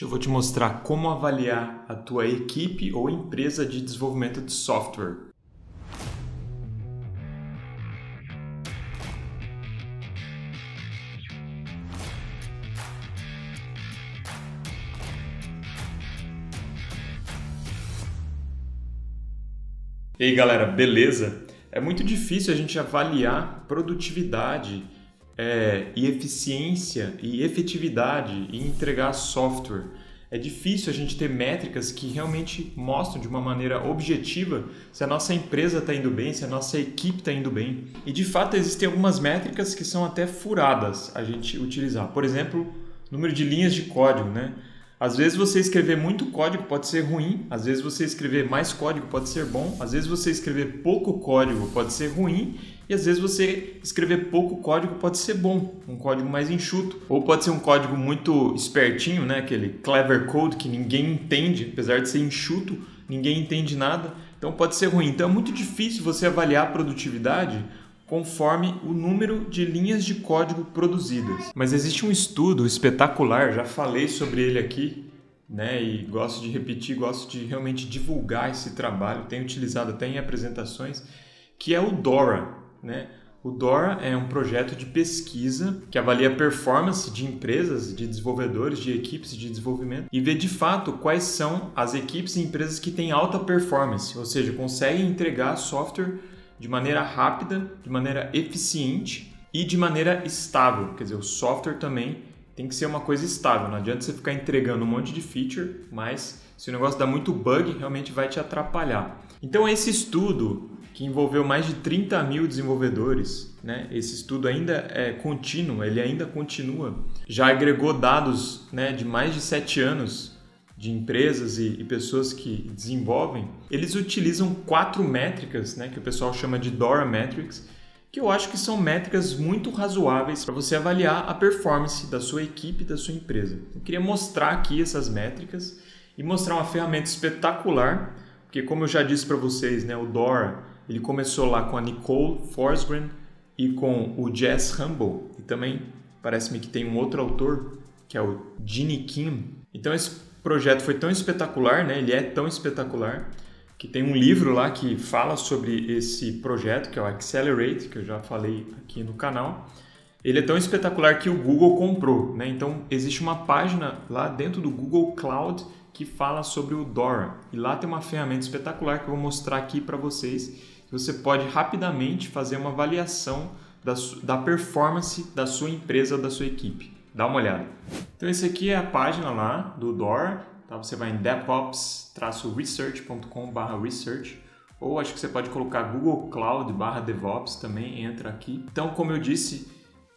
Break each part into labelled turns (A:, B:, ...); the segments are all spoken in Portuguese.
A: Hoje eu vou te mostrar como avaliar a tua equipe ou empresa de desenvolvimento de software. E aí galera, beleza? É muito difícil a gente avaliar produtividade e eficiência e efetividade em entregar software. É difícil a gente ter métricas que realmente mostram de uma maneira objetiva se a nossa empresa está indo bem, se a nossa equipe está indo bem. E de fato existem algumas métricas que são até furadas a gente utilizar. Por exemplo, número de linhas de código, né? Às vezes você escrever muito código pode ser ruim, às vezes você escrever mais código pode ser bom, às vezes você escrever pouco código pode ser ruim e às vezes você escrever pouco código pode ser bom, um código mais enxuto. Ou pode ser um código muito espertinho, né? Aquele clever code que ninguém entende, apesar de ser enxuto, ninguém entende nada, então pode ser ruim. Então é muito difícil você avaliar a produtividade conforme o número de linhas de código produzidas. Mas existe um estudo espetacular, já falei sobre ele aqui, né? E gosto de repetir, gosto de realmente divulgar esse trabalho, tenho utilizado até em apresentações, que é o DORA, né? O DORA é um projeto de pesquisa que avalia a performance de empresas, de desenvolvedores, de equipes de desenvolvimento e vê de fato quais são as equipes e empresas que têm alta performance, ou seja, conseguem entregar software de maneira rápida, de maneira eficiente e de maneira estável. Quer dizer, o software também tem que ser uma coisa estável. Não adianta você ficar entregando um monte de feature, mas se o negócio dá muito bug, realmente vai te atrapalhar. Então esse estudo, que envolveu mais de 30 mil desenvolvedores, né? Esse estudo ainda é contínuo, ele ainda continua. Já agregou dados, né, de mais de 7 anos de empresas e pessoas que desenvolvem. Eles utilizam 4 métricas, né, que o pessoal chama de DORA Metrics, que eu acho que são métricas muito razoáveis para você avaliar a performance da sua equipe, da sua empresa. Eu queria mostrar aqui essas métricas e mostrar uma ferramenta espetacular, porque como eu já disse para vocês, né, o DORA ele começou lá com a Nicole Forsgren e com o Jess Humble, e também parece-me que tem um outro autor, que é o Gene Kim. Então esse projeto foi tão espetacular, né? Ele é tão espetacular, que tem um livro lá que fala sobre esse projeto, que é o Accelerate, que eu já falei aqui no canal. Ele é tão espetacular que o Google comprou, né? Então existe uma página lá dentro do Google Cloud que fala sobre o DORA. E lá tem uma ferramenta espetacular que eu vou mostrar aqui para vocês. Você pode rapidamente fazer uma avaliação da performance da sua empresa ou da sua equipe. Dá uma olhada. Então esse aqui é a página lá do DORA. Tá? Você vai em devops-research.com/research ou acho que você pode colocar Google Cloud/DevOps também, entra aqui. Então, como eu disse,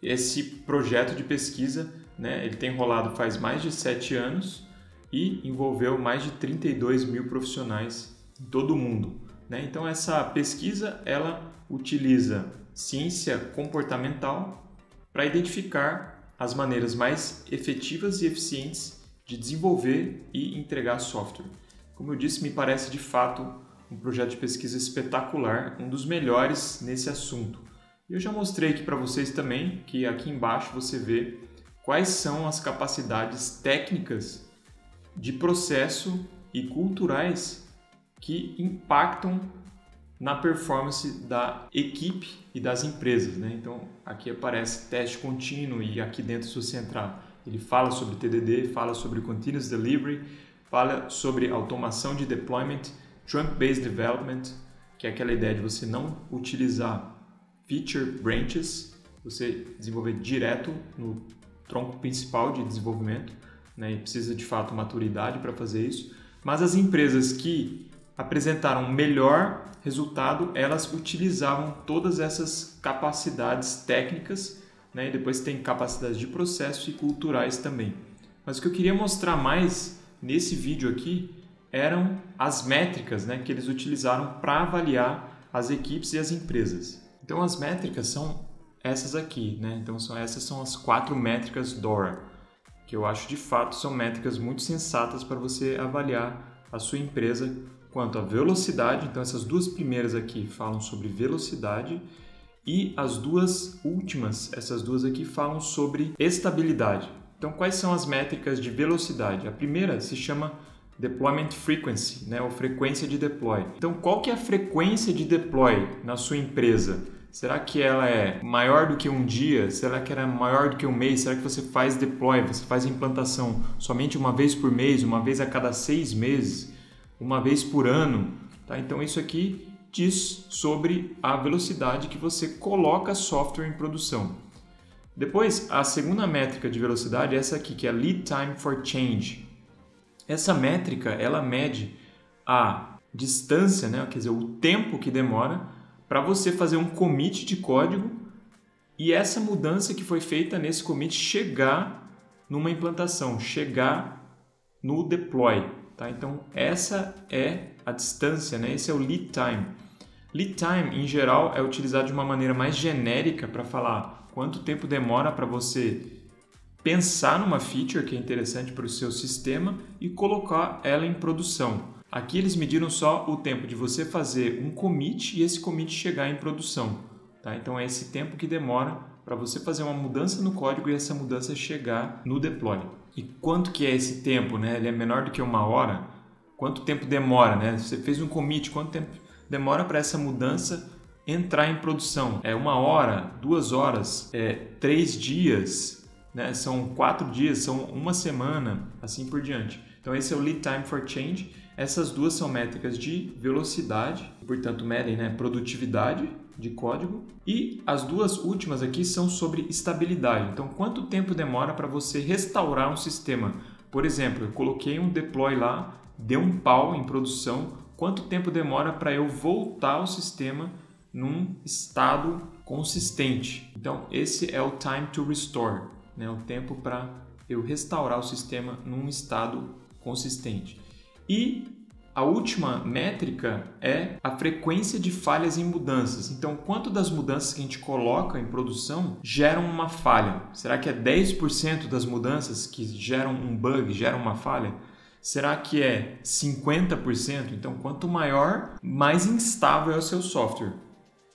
A: esse projeto de pesquisa, né, ele tem rolado faz mais de 7 anos e envolveu mais de 32 mil profissionais em todo o mundo. Né? Então essa pesquisa ela utiliza ciência comportamental para identificar as maneiras mais efetivas e eficientes de desenvolver e entregar software. Como eu disse, me parece de fato um projeto de pesquisa espetacular, um dos melhores nesse assunto. Eu já mostrei aqui para vocês também que aqui embaixo você vê quais são as capacidades técnicas de processo e culturais que impactam na performance da equipe e das empresas, né? Então, aqui aparece teste contínuo e aqui dentro, se você entrar, ele fala sobre TDD, fala sobre Continuous Delivery, fala sobre automação de deployment, Trunk-Based Development, que é aquela ideia de você não utilizar feature branches, você desenvolver direto no tronco principal de desenvolvimento, né? E precisa de fato maturidade para fazer isso. Mas as empresas que apresentaram melhor resultado, elas utilizavam todas essas capacidades técnicas, né? E depois tem capacidades de processo e culturais também. Mas o que eu queria mostrar mais nesse vídeo aqui eram as métricas, né, que eles utilizaram para avaliar as equipes e as empresas. Então as métricas são essas aqui, né? Então essas são as 4 métricas DORA, que eu acho de fato são métricas muito sensatas para você avaliar a sua empresa quanto à velocidade. Então essas 2 primeiras aqui falam sobre velocidade e as 2 últimas, essas 2 aqui falam sobre estabilidade. Então, quais são as métricas de velocidade? A primeira se chama Deployment Frequency, né? Ou frequência de deploy. Então, qual que é a frequência de deploy na sua empresa? Será que ela é maior do que um dia? Será que ela é maior do que um mês? Será que você faz deploy, você faz implantação somente uma vez por mês, uma vez a cada 6 meses, uma vez por ano? Tá? Então, isso aqui diz sobre a velocidade que você coloca software em produção. Depois, a segunda métrica de velocidade é essa aqui, que é Lead Time for Change. Essa métrica, ela mede a distância, né? Quer dizer, o tempo que demora para você fazer um commit de código e essa mudança que foi feita nesse commit chegar numa implantação, chegar no deploy. Tá? Então, essa é a distância, né? Esse é o lead time. Lead time, em geral, é utilizado de uma maneira mais genérica para falar quanto tempo demora para você pensar numa feature que é interessante para o seu sistema e colocar ela em produção. Aqui eles mediram só o tempo de você fazer um commit e esse commit chegar em produção. Tá? Então é esse tempo que demora para você fazer uma mudança no código e essa mudança chegar no deploy. E quanto que é esse tempo? Né? Ele é menor do que 1 hora? Quanto tempo demora? Né? Você fez um commit, quanto tempo demora para essa mudança entrar em produção? É 1 hora, 2 horas, 3 dias, né? São 4 dias, são 1 semana, assim por diante. Então esse é o Lead Time for Change. Essas duas são métricas de velocidade, portanto medem, né, produtividade de código. E as duas últimas aqui são sobre estabilidade. Então, quanto tempo demora para você restaurar um sistema? Por exemplo, eu coloquei um deploy lá, deu um pau em produção. Quanto tempo demora para eu voltar o sistema num estado consistente? Então, esse é o time to restore, né, o tempo para eu restaurar o sistema num estado consistente. E a última métrica é a frequência de falhas em mudanças. Então, quanto das mudanças que a gente coloca em produção geram uma falha? Será que é 10% das mudanças que geram um bug, geram uma falha? Será que é 50%? Então, quanto maior, mais instável é o seu software.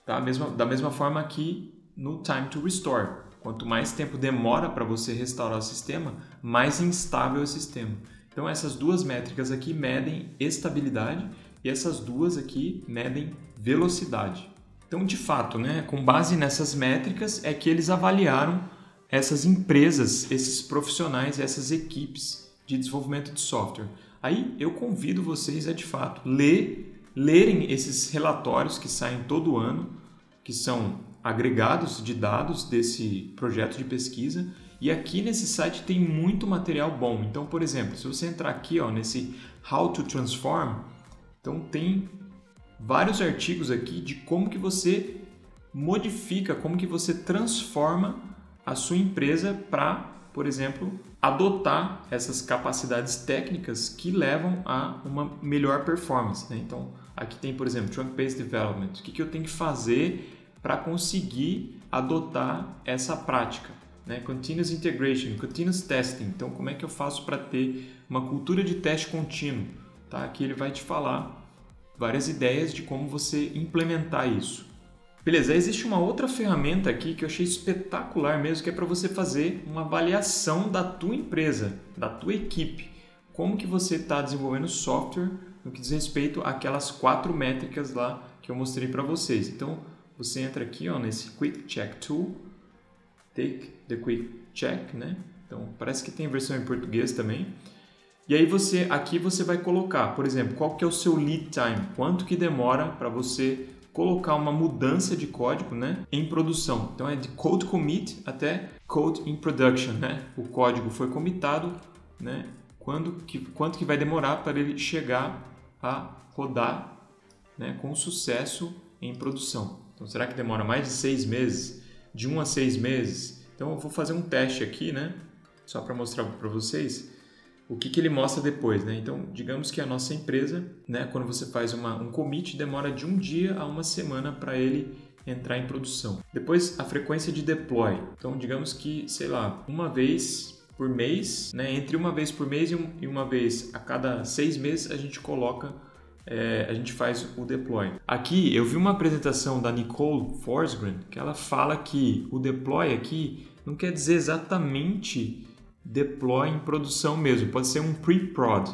A: Tá? Da mesma forma aqui no Time to Restore. Quanto mais tempo demora para você restaurar o sistema, mais instável é o sistema. Então, essas duas métricas aqui medem estabilidade e essas duas aqui medem velocidade. Então, de fato, né, com base nessas métricas é que eles avaliaram essas empresas, esses profissionais, essas equipes de desenvolvimento de software. Aí eu convido vocês a, de fato, lerem esses relatórios que saem todo ano, que são agregados de dados desse projeto de pesquisa. E aqui nesse site tem muito material bom. Então, por exemplo, se você entrar aqui nesse How to Transform, então tem vários artigos aqui de como que você modifica, como que você transforma a sua empresa para, por exemplo, adotar essas capacidades técnicas que levam a uma melhor performance. Né? Então, aqui tem, por exemplo, Trunk-Based Development. O que eu tenho que fazer para conseguir adotar essa prática? Né? Continuous Integration, Continuous Testing. Então, como é que eu faço para ter uma cultura de teste contínuo? Tá? Aqui ele vai te falar várias ideias de como você implementar isso. Beleza, existe uma outra ferramenta aqui que eu achei espetacular mesmo, que é para você fazer uma avaliação da tua empresa, da tua equipe. Como que você está desenvolvendo software no que diz respeito àquelas 4 métricas lá que eu mostrei para vocês. Então, você entra aqui nesse Quick Check Tool, Take the Quick Check, né? Então, parece que tem versão em português também. E aí aqui você vai colocar, por exemplo, qual que é o seu lead time, quanto que demora para você colocar uma mudança de código, né, em produção. Então é de code commit até code in production, né? O código foi commitado, né? Quanto que vai demorar para ele chegar a rodar, né, com sucesso em produção. Então, será que demora mais de 6 meses? De 1 a 6 meses? Então, eu vou fazer um teste aqui, né? Só para mostrar para vocês o que ele mostra depois, né? Então, digamos que a nossa empresa, né, quando você faz um commit, demora de 1 dia a 1 semana para ele entrar em produção. Depois, a frequência de deploy. Então, digamos que, sei lá, uma vez por mês, né, entre uma vez por mês e uma vez a cada 6 meses, a gente faz o deploy. Aqui, eu vi uma apresentação da Nicole Forsgren, que ela fala que o deploy aqui não quer dizer exatamente deploy em produção mesmo. Pode ser um pre-prod.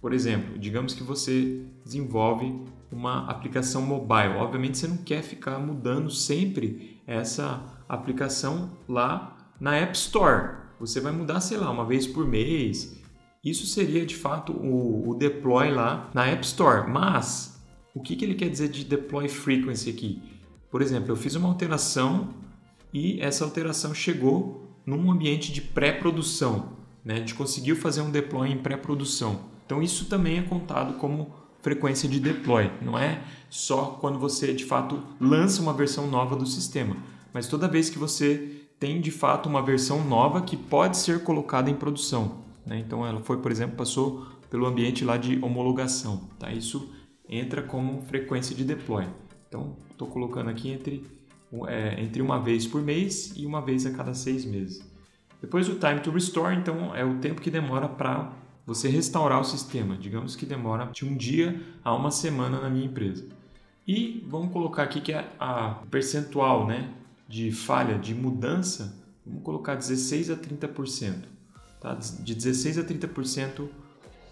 A: Por exemplo, digamos que você desenvolve uma aplicação mobile. Obviamente você não quer ficar mudando sempre essa aplicação lá na App Store. Você vai mudar, sei lá, uma vez por mês. Isso seria de fato o deploy lá na App Store. Mas o que ele quer dizer de deploy frequency aqui? Por exemplo, eu fiz uma alteração e essa alteração chegou num ambiente de pré-produção, né? A gente conseguiu fazer um deploy em pré-produção. Então isso também é contado como frequência de deploy. Não é só quando você de fato lança uma versão nova do sistema, mas toda vez que você tem de fato uma versão nova que pode ser colocada em produção, né? Então ela foi, por exemplo, passou pelo ambiente lá de homologação, tá? Isso entra como frequência de deploy. Então estou colocando aqui entre uma vez por mês e uma vez a cada 6 meses. Depois o time to restore, então é o tempo que demora para você restaurar o sistema. Digamos que demora de 1 dia a 1 semana na minha empresa. E vamos colocar aqui que é a percentual, né, de falha, de mudança, vamos colocar 16 a 30%. Tá? De 16 a 30%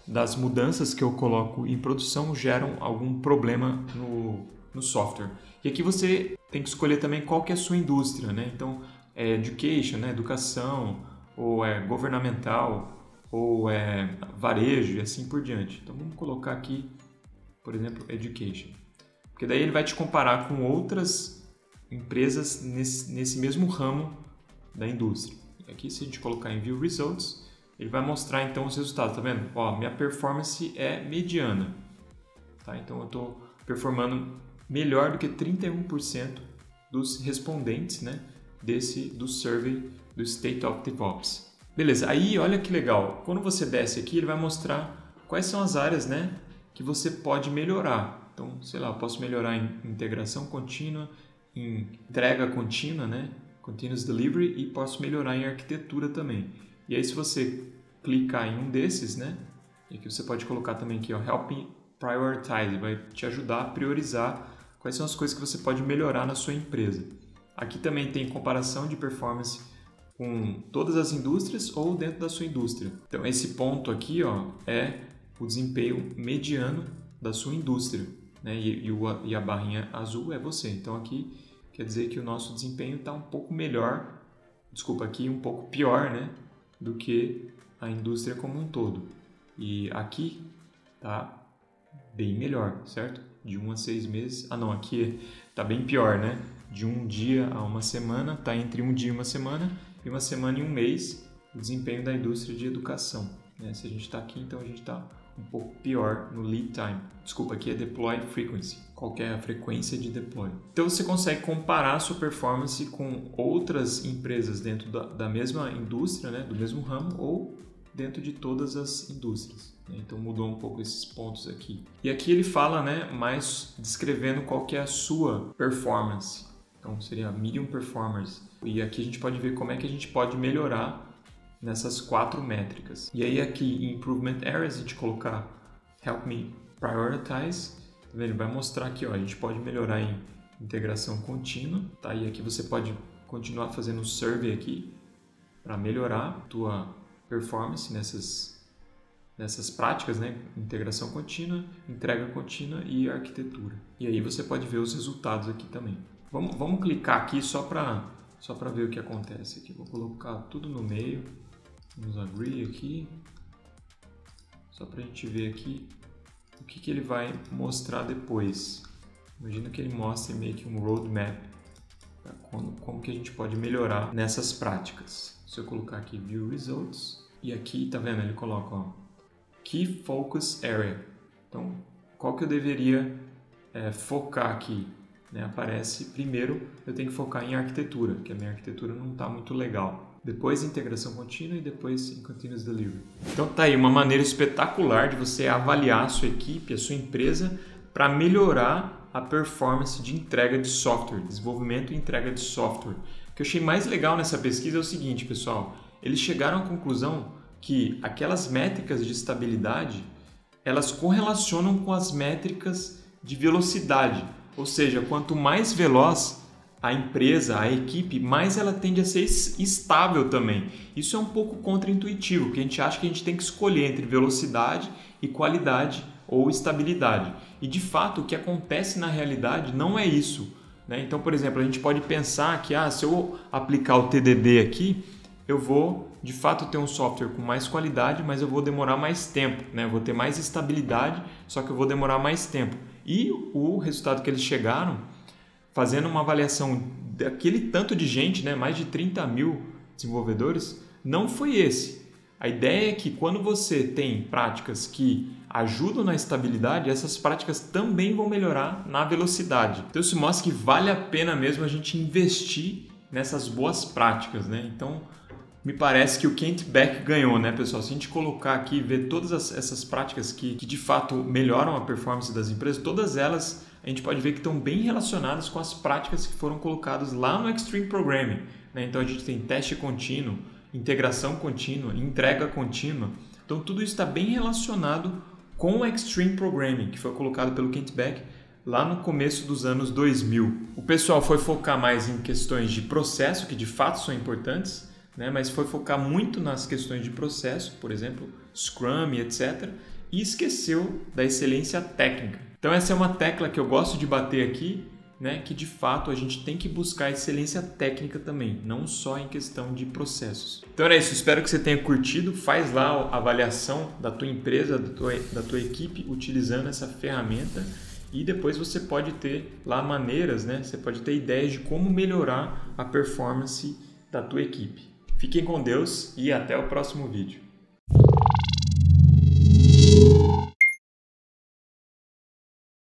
A: das mudanças que eu coloco em produção geram algum problema no software. E aqui você tem que escolher também qual que é a sua indústria, né? Então, é education, né? Educação, ou é governamental, ou é varejo e assim por diante. Então vamos colocar aqui, por exemplo, education. Porque daí ele vai te comparar com outras empresas nesse mesmo ramo da indústria. E aqui, se a gente colocar em View Results, ele vai mostrar então os resultados. Tá vendo? Ó, minha performance é mediana. Tá? Então eu estou performando melhor do que 31% dos respondentes, né, do survey do State of DevOps. Beleza, aí olha que legal. Quando você desce aqui, ele vai mostrar quais são as áreas, né, que você pode melhorar. Então, sei lá, eu posso melhorar em integração contínua, em entrega contínua, né, continuous delivery, e posso melhorar em arquitetura também. E aí, se você clicar em um desses, né, e aqui você pode colocar também aqui, ó, Help me prioritize, vai te ajudar a priorizar quais são as coisas que você pode melhorar na sua empresa. Aqui também tem comparação de performance com todas as indústrias ou dentro da sua indústria. Então esse ponto aqui, ó, é o desempenho mediano da sua indústria, né? E a barrinha azul é você. Então aqui quer dizer que o nosso desempenho está um pouco melhor, aqui um pouco pior, né, do que a indústria como um todo. E aqui tá bem melhor, certo? De 1 a 6 meses. Ah, não, aqui tá bem pior, né? De 1 dia a 1 semana, tá entre 1 dia e 1 semana, e 1 semana e 1 mês, o desempenho da indústria de educação, né? Se a gente está aqui, então a gente está um pouco pior no lead time. Desculpa, aqui é deploy frequency. Qual que é a frequência de deploy? Então você consegue comparar a sua performance com outras empresas dentro da mesma indústria, né? Do mesmo ramo, ou dentro de todas as indústrias. Então mudou um pouco esses pontos aqui. E aqui ele fala, né, mais descrevendo qual que é a sua performance. Então seria medium performance. E aqui a gente pode ver como é que a gente pode melhorar nessas 4 métricas. E aí aqui em Improvement Areas a gente colocar Help me prioritize. Tá vendo? Ele vai mostrar aqui, ó, a gente pode melhorar em integração contínua. Tá? E aqui você pode continuar fazendo um survey aqui para melhorar a tua performance nessas práticas, né? Integração contínua, entrega contínua e arquitetura. E aí você pode ver os resultados aqui também. Vamos clicar aqui só para ver o que acontece aqui. Vou colocar tudo no meio. Vamos agree aqui. Só para a gente ver aqui o que ele vai mostrar depois. Imagina que ele mostre meio que um roadmap para como que a gente pode melhorar nessas práticas. Se eu colocar aqui View Results, e aqui, tá vendo? Ele coloca, ó, Key Focus Area. Então, qual que eu deveria focar aqui? Né? Aparece, primeiro, eu tenho que focar em arquitetura, que a minha arquitetura não está muito legal. Depois, integração contínua e depois em Continuous Delivery. Então, tá aí uma maneira espetacular de você avaliar a sua equipe, a sua empresa, para melhorar a performance de entrega de software, desenvolvimento e entrega de software. O que eu achei mais legal nessa pesquisa é o seguinte, pessoal. Eles chegaram à conclusão que aquelas métricas de estabilidade, elas correlacionam com as métricas de velocidade. Ou seja, quanto mais veloz a empresa, a equipe, mais ela tende a ser estável também. Isso é um pouco contraintuitivo, porque a gente acha que a gente tem que escolher entre velocidade e qualidade ou estabilidade. E de fato, o que acontece na realidade não é isso, né? Então, por exemplo, a gente pode pensar que se eu aplicar o TDD aqui, eu vou de fato ter um software com mais qualidade, mas eu vou demorar mais tempo, né? Eu vou ter mais estabilidade, só que eu vou demorar mais tempo. E o resultado que eles chegaram, fazendo uma avaliação daquele tanto de gente, né? Mais de 30 mil desenvolvedores, não foi esse. A ideia é que quando você tem práticas que ajudam na estabilidade, essas práticas também vão melhorar na velocidade. Então isso mostra que vale a pena mesmo a gente investir nessas boas práticas, né? Então me parece que o Kent Beck ganhou, né, pessoal? Se a gente colocar aqui e ver todas essas práticas que de fato melhoram a performance das empresas, todas elas a gente pode ver que estão bem relacionadas com as práticas que foram colocadas lá no Extreme Programming, né? Então a gente tem teste contínuo, integração contínua, entrega contínua. Então tudo isso está bem relacionado com o Extreme Programming, que foi colocado pelo Kent Beck lá no começo dos anos 2000. O pessoal foi focar mais em questões de processo, que de fato são importantes, né? Mas foi focar muito nas questões de processo, por exemplo, Scrum, etc., e esqueceu da excelência técnica. Então essa é uma tecla que eu gosto de bater aqui, né? Que de fato a gente tem que buscar excelência técnica também, não só em questão de processos. Então era isso, espero que você tenha curtido. Faz lá a avaliação da tua empresa, da tua equipe, utilizando essa ferramenta, e depois você pode ter lá maneiras, né? Você pode ter ideias de como melhorar a performance da tua equipe. Fiquem com Deus e até o próximo vídeo.